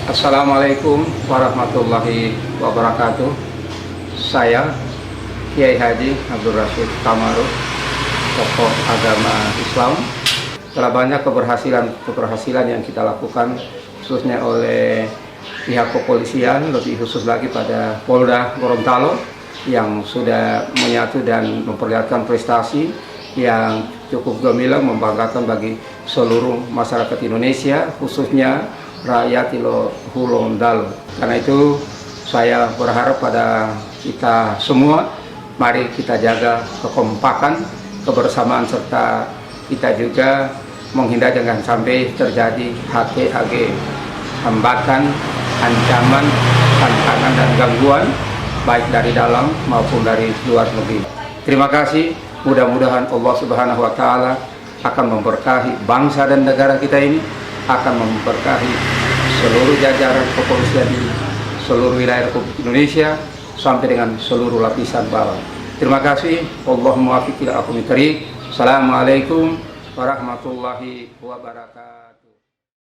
Assalamualaikum warahmatullahi wabarakatuh. Saya Kiai Haji Abdul Rashid Kamaruf, tokoh agama Islam. Telah banyak keberhasilan yang kita lakukan, khususnya oleh pihak kepolisian, lebih khusus lagi pada Polda Gorontalo yang sudah menyatu dan memperlihatkan prestasi yang cukup gemilang, membanggakan bagi seluruh masyarakat Indonesia, khususnya rakyat Hulu Ndalu. Karena itu saya berharap pada kita semua, mari kita jaga kekompakan, kebersamaan, serta kita juga menghindar jangan sampai terjadi HG, hambatan, ancaman, tantangan dan gangguan baik dari dalam maupun dari luar negeri. Terima kasih. Mudah-mudahan Allah Subhanahu wa Ta'ala akan memberkahi bangsa dan negara kita ini, akan memberkahi seluruh jajaran kepolisian di seluruh wilayah Republik Indonesia sampai dengan seluruh lapisan bawah. Terima kasih. Allahumma wafiq ila aqwamit thariq. Assalamualaikum warahmatullahi wabarakatuh.